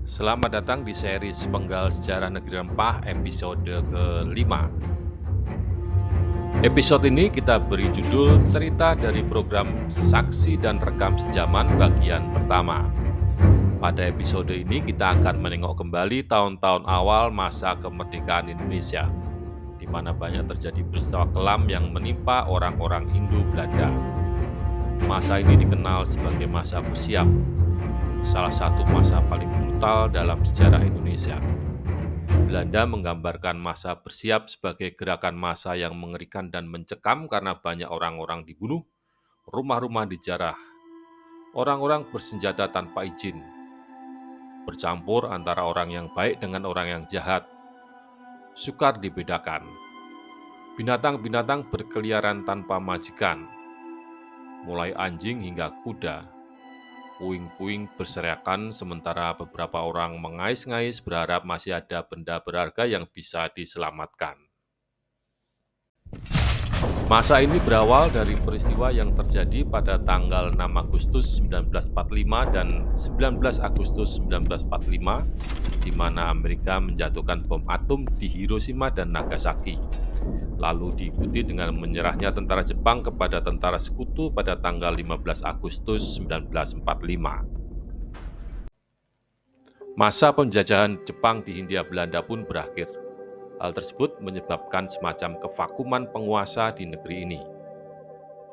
Selamat datang di seri Sepenggal Sejarah Negeri Rempah episode ke-5. Episode ini kita beri judul Cerita dari Program Saksi dan Rekam Sejaman bagian pertama. Pada episode ini kita akan menengok kembali tahun-tahun awal masa kemerdekaan Indonesia, di mana banyak terjadi peristiwa kelam yang menimpa orang-orang Indo-Belanda. Masa ini dikenal sebagai masa bersiap, salah satu masa paling brutal dalam sejarah Indonesia. Belanda menggambarkan masa bersiap sebagai gerakan massa yang mengerikan dan mencekam karena banyak orang-orang dibunuh, rumah-rumah dijarah, orang-orang bersenjata tanpa izin, bercampur antara orang yang baik dengan orang yang jahat, sukar dibedakan. Binatang-binatang berkeliaran tanpa majikan, mulai anjing hingga kuda. Puing-puing berserakan sementara beberapa orang mengais-ngais berharap masih ada benda berharga yang bisa diselamatkan. Masa ini berawal dari peristiwa yang terjadi pada tanggal 6 Agustus 1945 dan 19 Agustus 1945, di mana Amerika menjatuhkan bom atom di Hiroshima dan Nagasaki. Lalu diikuti dengan menyerahnya tentara Jepang kepada tentara sekutu pada tanggal 15 Agustus 1945. Masa penjajahan Jepang di Hindia Belanda pun berakhir. Hal tersebut menyebabkan semacam kevakuman penguasa di negeri ini.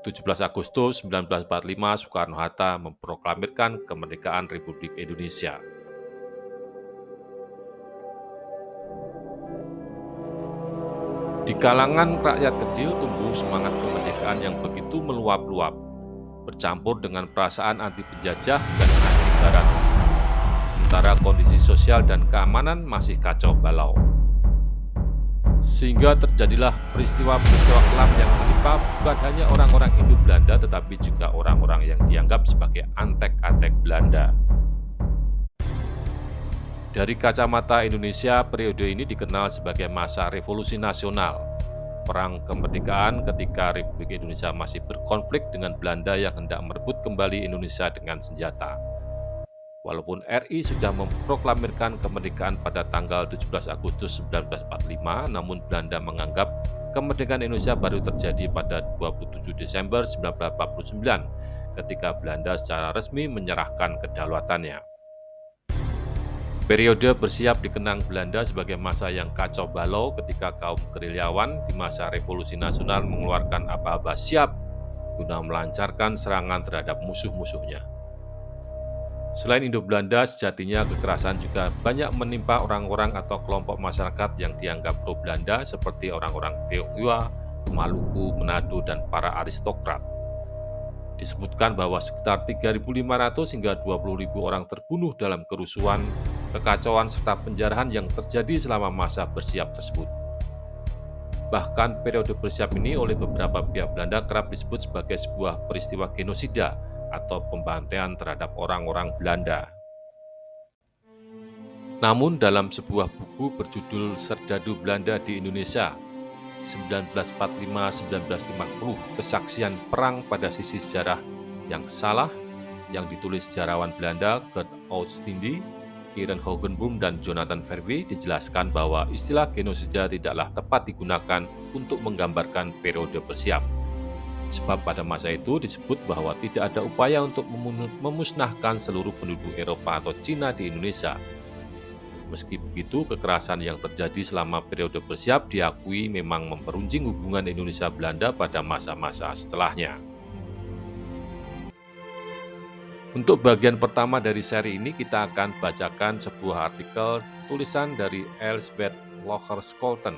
17 Agustus 1945, Soekarno-Hatta memproklamirkan kemerdekaan Republik Indonesia. Di kalangan rakyat kecil tumbuh semangat kemerdekaan yang begitu meluap-luap, bercampur dengan perasaan anti penjajah dan anti barat. Sementara kondisi sosial dan keamanan masih kacau balau. Sehingga terjadilah peristiwa-peristiwa kelam yang menimpa bukan hanya orang-orang Indo-Belanda tetapi juga orang-orang yang dianggap sebagai antek-antek Belanda. Dari kacamata Indonesia, periode ini dikenal sebagai masa revolusi nasional, perang kemerdekaan ketika Republik Indonesia masih berkonflik dengan Belanda yang hendak merebut kembali Indonesia dengan senjata. Walaupun RI sudah memproklamirkan kemerdekaan pada tanggal 17 Agustus 1945, namun Belanda menganggap kemerdekaan Indonesia baru terjadi pada 27 Desember 1949 ketika Belanda secara resmi menyerahkan kedaulatannya. Periode bersiap dikenang Belanda sebagai masa yang kacau balau ketika kaum gerilyawan di masa revolusi nasional mengeluarkan aba-aba siap guna melancarkan serangan terhadap musuh-musuhnya. Selain Indo-Belanda, sejatinya kekerasan juga banyak menimpa orang-orang atau kelompok masyarakat yang dianggap pro-Belanda seperti orang-orang Tionghoa, Maluku, Manado, dan para aristokrat. Disebutkan bahwa sekitar 3.500 hingga 20.000 orang terbunuh dalam kerusuhan, kekacauan, serta penjarahan yang terjadi selama masa bersiap tersebut. Bahkan periode bersiap ini oleh beberapa pihak Belanda kerap disebut sebagai sebuah peristiwa genosida atau pembantaian terhadap orang-orang Belanda. Namun dalam sebuah buku berjudul Serdadu Belanda di Indonesia 1945-1950, kesaksian perang pada sisi sejarah yang salah yang ditulis sejarawan Belanda Gert Oudstinde, Kieran Hogenboom, dan Jonathan Verwey dijelaskan bahwa istilah genosida tidaklah tepat digunakan untuk menggambarkan periode bersiap. Sebab pada masa itu disebut bahwa tidak ada upaya untuk memusnahkan seluruh penduduk Eropa atau Cina di Indonesia. Meski begitu, kekerasan yang terjadi selama periode bersiap diakui memang memperuncing hubungan Indonesia-Belanda pada masa-masa setelahnya. Untuk bagian pertama dari seri ini, kita akan bacakan sebuah artikel tulisan dari Elsbeth Locher-Scholten,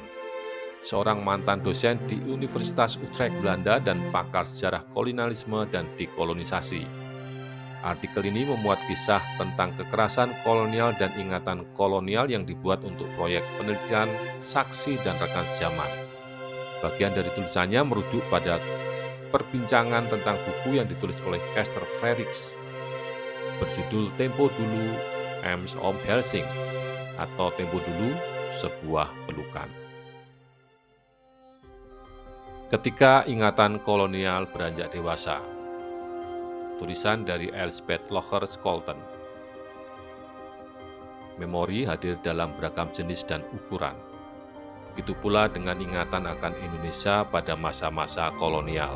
seorang mantan dosen di Universitas Utrecht, Belanda dan pakar sejarah kolonialisme dan dekolonisasi. Artikel ini memuat kisah tentang kekerasan kolonial dan ingatan kolonial yang dibuat untuk proyek penelitian saksi dan rekan sejaman. Bagian dari tulisannya merujuk pada perbincangan tentang buku yang ditulis oleh Kester Frerichs berjudul Tempo Dulu Ems Om Helsing atau Tempo Dulu Sebuah Pelukan. Ketika ingatan kolonial beranjak dewasa. Tulisan dari Elsbeth Locher-Scholten. Memori hadir dalam beragam jenis dan ukuran. Begitu pula dengan ingatan akan Indonesia pada masa-masa kolonial.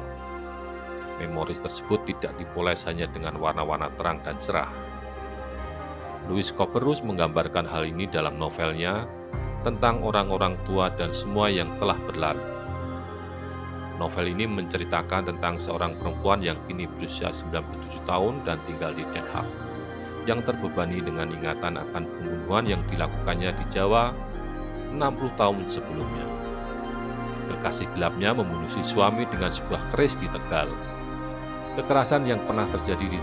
Memori tersebut tidak dipoles hanya dengan warna-warna terang dan cerah. Louis Couperus menggambarkan hal ini dalam novelnya tentang orang-orang tua dan semua yang telah berlalu. Novel ini menceritakan tentang seorang perempuan yang kini berusia 97 tahun dan tinggal di Den Haag, yang terbebani dengan ingatan akan pembunuhan yang dilakukannya di Jawa 60 tahun sebelumnya. Kekasih gelapnya membunuh si suami dengan sebuah keris di Tegal. Kekerasan yang pernah terjadi di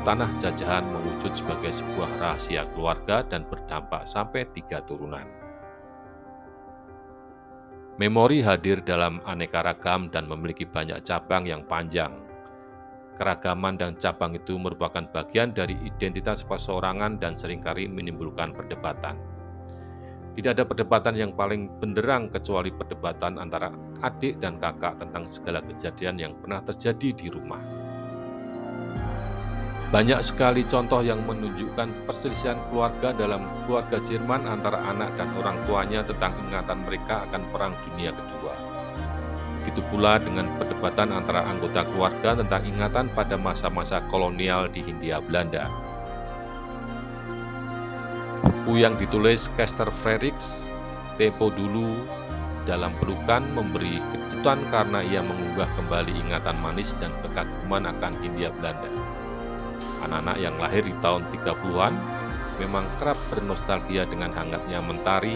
tanah jajahan mewujud sebagai sebuah rahasia keluarga dan berdampak sampai 3 turunan. Memori hadir dalam aneka ragam dan memiliki banyak cabang yang panjang. Keragaman dan cabang itu merupakan bagian dari identitas perseorangan dan seringkali menimbulkan perdebatan. Tidak ada perdebatan yang paling benderang kecuali perdebatan antara adik dan kakak tentang segala kejadian yang pernah terjadi di rumah. Banyak sekali contoh yang menunjukkan perselisihan keluarga dalam keluarga Jerman antara anak dan orang tuanya tentang ingatan mereka akan Perang Dunia Kedua. Begitu pula dengan perdebatan antara anggota keluarga tentang ingatan pada masa-masa kolonial di Hindia Belanda. Buku yang ditulis Kester Frederiks, Tempo Dulu dalam Pelukan memberi kejutan karena ia mengunggah kembali ingatan manis dan kekaguman akan Hindia Belanda. Anak-anak yang lahir di tahun 30-an memang kerap bernostalgia dengan hangatnya mentari,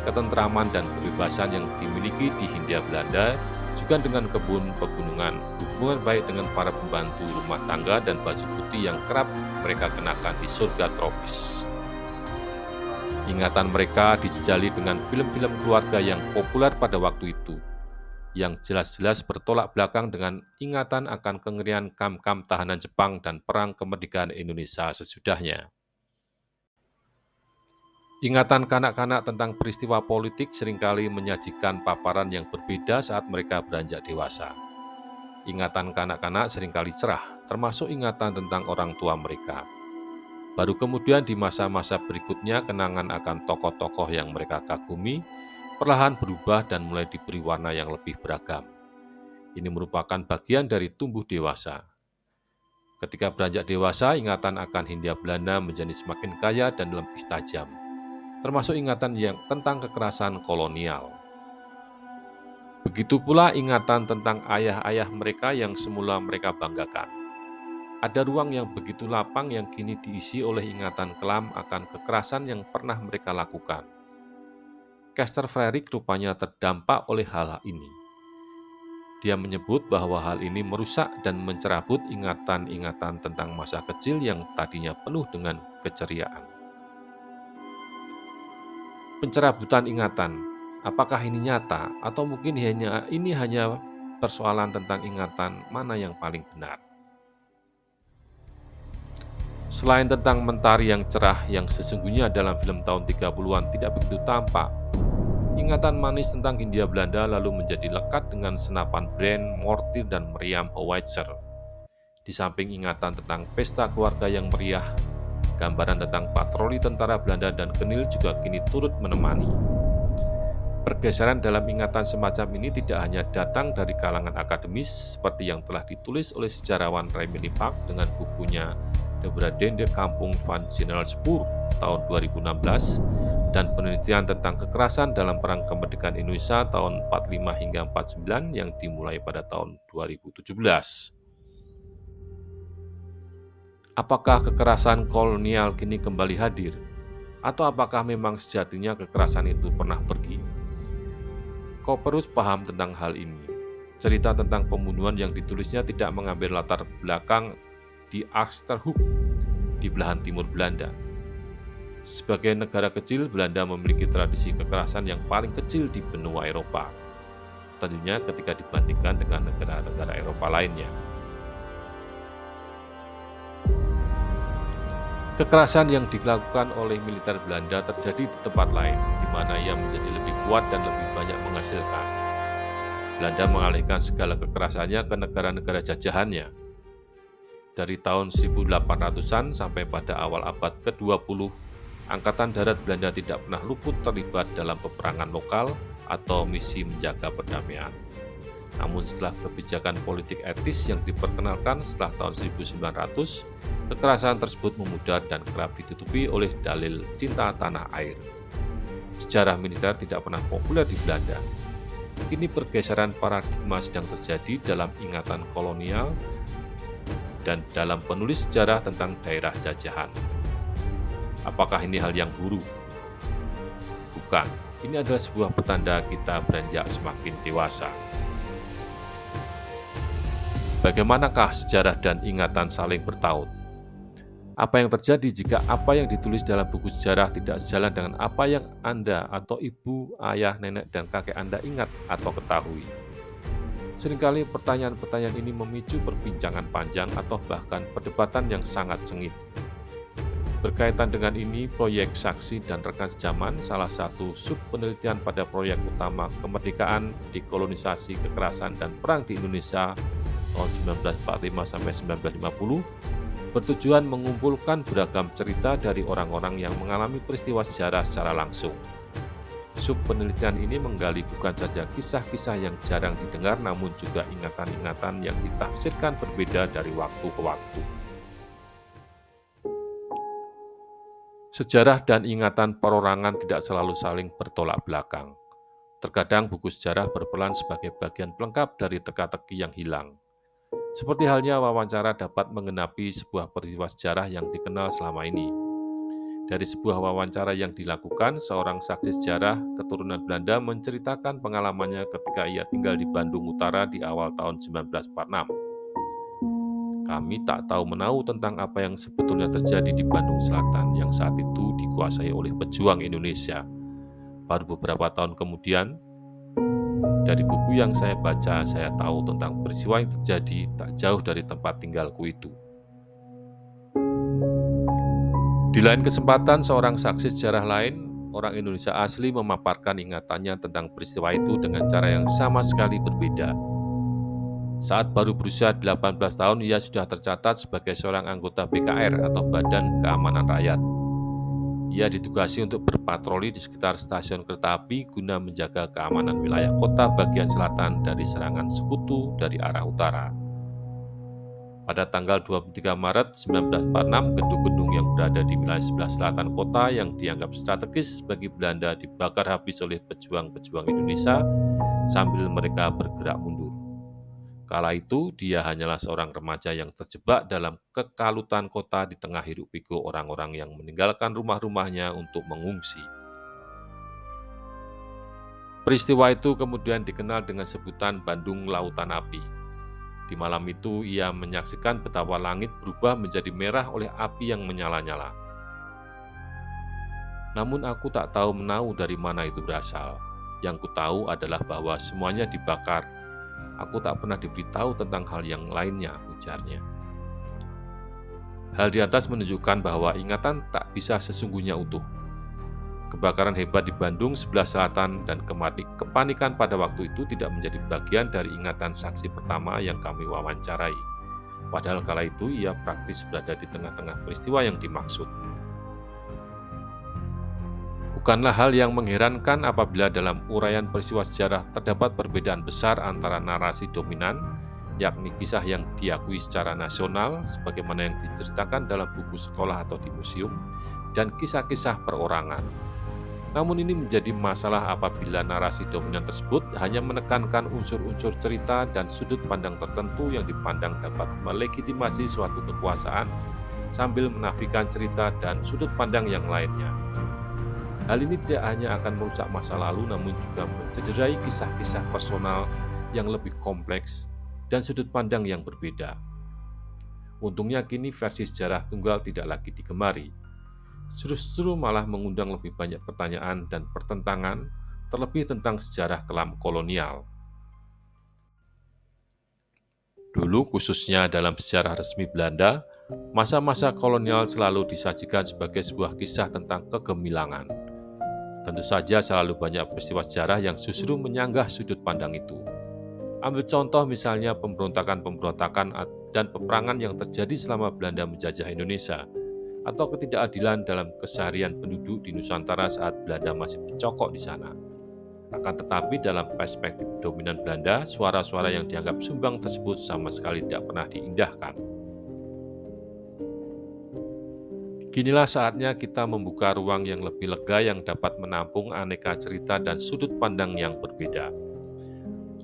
ketentraman dan kebebasan yang dimiliki di Hindia Belanda, juga dengan kebun pegunungan, hubungan baik dengan para pembantu rumah tangga dan baju putih yang kerap mereka kenakan di surga tropis. Ingatan mereka dijejali dengan film-film keluarga yang populer pada waktu itu, yang jelas-jelas bertolak belakang dengan ingatan akan kengerian kam-kam tahanan Jepang dan perang kemerdekaan Indonesia sesudahnya. Ingatan kanak-kanak tentang peristiwa politik seringkali menyajikan paparan yang berbeda saat mereka beranjak dewasa. Ingatan kanak-kanak seringkali cerah, termasuk ingatan tentang orang tua mereka. Baru kemudian di masa-masa berikutnya kenangan akan tokoh-tokoh yang mereka kagumi perlahan berubah dan mulai diberi warna yang lebih beragam. Ini merupakan bagian dari tumbuh dewasa. Ketika beranjak dewasa, ingatan akan Hindia Belanda menjadi semakin kaya dan lebih tajam, termasuk ingatan yang tentang kekerasan kolonial. Begitu pula ingatan tentang ayah-ayah mereka yang semula mereka banggakan. Ada ruang yang begitu lapang yang kini diisi oleh ingatan kelam akan kekerasan yang pernah mereka lakukan. Kester Frederiks rupanya terdampak oleh hal ini. Dia menyebut bahwa hal ini merusak dan mencerabut ingatan-ingatan tentang masa kecil yang tadinya penuh dengan keceriaan. Pencerabutan ingatan, apakah ini nyata atau mungkin ini hanya persoalan tentang ingatan mana yang paling benar? Selain tentang mentari yang cerah yang sesungguhnya dalam film tahun 30-an tidak begitu tampak, ingatan manis tentang Hindia Belanda lalu menjadi lekat dengan senapan Brand, Mortir, dan meriam Howitzer. Di samping ingatan tentang pesta keluarga yang meriah, gambaran tentang patroli tentara Belanda dan Kenil juga kini turut menemani. Pergeseran dalam ingatan semacam ini tidak hanya datang dari kalangan akademis seperti yang telah ditulis oleh sejarawan Remy Park dengan bukunya De Bradende Kampung van Generalspoor tahun 2016 dan penelitian tentang kekerasan dalam Perang Kemerdekaan Indonesia tahun 45 hingga 49 yang dimulai pada tahun 2017. Apakah kekerasan kolonial kini kembali hadir? Atau apakah memang sejatinya kekerasan itu pernah pergi? Couperus paham tentang hal ini. Cerita tentang pembunuhan yang ditulisnya tidak mengambil latar belakang di Achterhoek, di belahan timur Belanda. Sebagai negara kecil, Belanda memiliki tradisi kekerasan yang paling kecil di benua Eropa. Tentunya ketika dibandingkan dengan negara-negara Eropa lainnya. Kekerasan yang dilakukan oleh militer Belanda terjadi di tempat lain, di mana ia menjadi lebih kuat dan lebih banyak menghasilkan. Belanda mengalihkan segala kekerasannya ke negara-negara jajahannya. Dari tahun 1800-an sampai pada awal abad ke-20, Angkatan Darat Belanda tidak pernah luput terlibat dalam peperangan lokal atau misi menjaga perdamaian. Namun setelah kebijakan politik etis yang diperkenalkan setelah tahun 1900, kekerasan tersebut memudar dan kerap ditutupi oleh dalil cinta tanah air. Sejarah militer tidak pernah populer di Belanda. Kini pergeseran paradigma sedang terjadi dalam ingatan kolonial dan dalam penulis sejarah tentang daerah jajahan. Apakah ini hal yang buruk? Bukan. Ini adalah sebuah petanda kita beranjak semakin dewasa. Bagaimanakah sejarah dan ingatan saling bertaut? Apa yang terjadi jika apa yang ditulis dalam buku sejarah tidak sejalan dengan apa yang Anda atau ibu, ayah, nenek, dan kakek Anda ingat atau ketahui? Seringkali pertanyaan-pertanyaan ini memicu perbincangan panjang atau bahkan perdebatan yang sangat sengit. Berkaitan dengan ini, proyek Saksi dan Rekan Sejaman, salah satu sub-penelitian pada proyek utama kemerdekaan, dekolonisasi, kekerasan, dan perang di Indonesia tahun 1945-1950, bertujuan mengumpulkan beragam cerita dari orang-orang yang mengalami peristiwa sejarah secara langsung. Sub-penelitian ini menggali bukan saja kisah-kisah yang jarang didengar, namun juga ingatan-ingatan yang ditafsirkan berbeda dari waktu ke waktu. Sejarah dan ingatan perorangan tidak selalu saling bertolak belakang. Terkadang buku sejarah berperan sebagai bagian pelengkap dari teka-teki yang hilang. Seperti halnya wawancara dapat mengenapi sebuah peristiwa sejarah yang dikenal selama ini. Dari sebuah wawancara yang dilakukan, seorang saksi sejarah keturunan Belanda menceritakan pengalamannya ketika ia tinggal di Bandung Utara di awal tahun 1946. Kami tak tahu menahu tentang apa yang sebetulnya terjadi di Bandung Selatan yang saat itu dikuasai oleh pejuang Indonesia. Baru beberapa tahun kemudian, dari buku yang saya baca, saya tahu tentang peristiwa yang terjadi tak jauh dari tempat tinggalku itu. Di lain kesempatan, seorang saksi sejarah lain, orang Indonesia asli, memaparkan ingatannya tentang peristiwa itu dengan cara yang sama sekali berbeda. Saat baru berusia 18 tahun, ia sudah tercatat sebagai seorang anggota BKR atau Badan Keamanan Rakyat. Ia ditugasi untuk berpatroli di sekitar stasiun kereta api guna menjaga keamanan wilayah kota bagian selatan dari serangan sekutu dari arah utara. Pada tanggal 23 Maret 1946, gedung-gedung yang berada di wilayah sebelah selatan kota yang dianggap strategis bagi Belanda dibakar habis oleh pejuang-pejuang Indonesia sambil mereka bergerak mundur. Kala itu, dia hanyalah seorang remaja yang terjebak dalam kekalutan kota di tengah hiruk-pikuk orang-orang yang meninggalkan rumah-rumahnya untuk mengungsi. Peristiwa itu kemudian dikenal dengan sebutan Bandung Lautan Api. Di malam itu, ia menyaksikan betapa langit berubah menjadi merah oleh api yang menyala-nyala. Namun aku tak tahu menahu dari mana itu berasal. Yang ku tahu adalah bahwa semuanya dibakar. Aku tak pernah diberitahu tentang hal yang lainnya, ujarnya. Hal di atas menunjukkan bahwa ingatan tak bisa sesungguhnya utuh. Kebakaran hebat di Bandung sebelah selatan dan kepanikan pada waktu itu tidak menjadi bagian dari ingatan saksi pertama yang kami wawancarai. Padahal kala itu ia praktis berada di tengah-tengah peristiwa yang dimaksud. Bukanlah hal yang mengherankan apabila dalam uraian peristiwa sejarah terdapat perbedaan besar antara narasi dominan, yakni kisah yang diakui secara nasional, sebagaimana yang diceritakan dalam buku sekolah atau di museum, dan kisah-kisah perorangan. Namun ini menjadi masalah apabila narasi dominan tersebut hanya menekankan unsur-unsur cerita dan sudut pandang tertentu yang dipandang dapat melegitimasi suatu kekuasaan, sambil menafikan cerita dan sudut pandang yang lainnya. Hal ini tidak hanya akan merusak masa lalu, namun juga mencederai kisah-kisah personal yang lebih kompleks dan sudut pandang yang berbeda. Untungnya kini versi sejarah tunggal tidak lagi digemari. Justru malah mengundang lebih banyak pertanyaan dan pertentangan, terlebih tentang sejarah kelam kolonial. Dulu, khususnya dalam sejarah resmi Belanda, masa-masa kolonial selalu disajikan sebagai sebuah kisah tentang kegemilangan. Tentu saja selalu banyak peristiwa sejarah yang justru menyanggah sudut pandang itu. Ambil contoh misalnya pemberontakan-pemberontakan dan peperangan yang terjadi selama Belanda menjajah Indonesia. atau ketidakadilan dalam keseharian penduduk di Nusantara saat Belanda masih bercokok di sana. Akan tetapi dalam perspektif dominan Belanda, suara-suara yang dianggap sumbang tersebut sama sekali tidak pernah diindahkan. Kinilah saatnya kita membuka ruang yang lebih lega yang dapat menampung aneka cerita dan sudut pandang yang berbeda.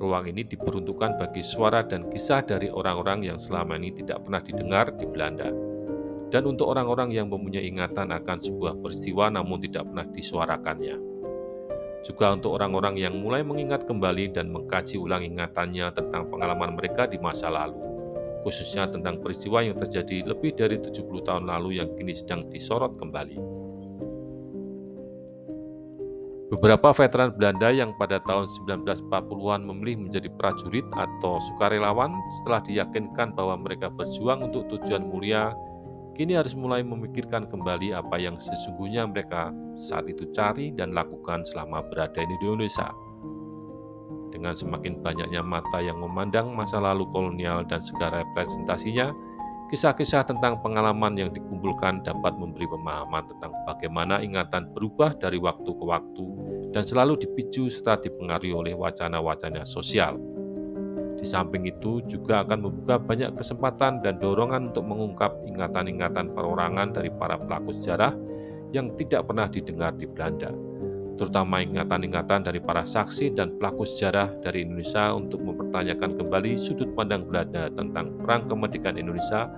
Ruang ini diperuntukkan bagi suara dan kisah dari orang-orang yang selama ini tidak pernah didengar di Belanda, dan untuk orang-orang yang mempunyai ingatan akan sebuah peristiwa namun tidak pernah disuarakannya. Juga untuk orang-orang yang mulai mengingat kembali dan mengkaji ulang ingatannya tentang pengalaman mereka di masa lalu, khususnya tentang peristiwa yang terjadi lebih dari 70 tahun lalu yang kini sedang disorot kembali. Beberapa veteran Belanda yang pada tahun 1940-an memilih menjadi prajurit atau sukarelawan setelah diyakinkan bahwa mereka berjuang untuk tujuan mulia, kini harus mulai memikirkan kembali apa yang sesungguhnya mereka saat itu cari dan lakukan selama berada di Indonesia. Dengan semakin banyaknya mata yang memandang masa lalu kolonial dan segala representasinya, kisah-kisah tentang pengalaman yang dikumpulkan dapat memberi pemahaman tentang bagaimana ingatan berubah dari waktu ke waktu dan selalu dipicu serta dipengaruhi oleh wacana-wacana sosial. Di samping itu juga akan membuka banyak kesempatan dan dorongan untuk mengungkap ingatan-ingatan perorangan dari para pelaku sejarah yang tidak pernah didengar di Belanda, terutama ingatan-ingatan dari para saksi dan pelaku sejarah dari Indonesia untuk mempertanyakan kembali sudut pandang Belanda tentang perang kemerdekaan Indonesia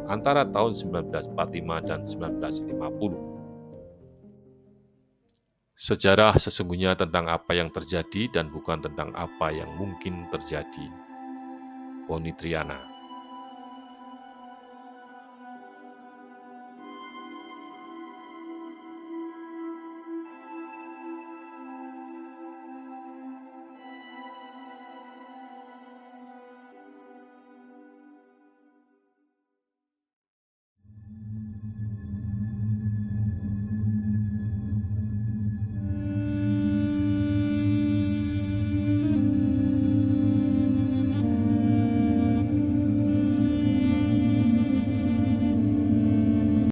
antara tahun 1945 dan 1950. Sejarah sesungguhnya tentang apa yang terjadi dan bukan tentang apa yang mungkin terjadi. Poni Triana.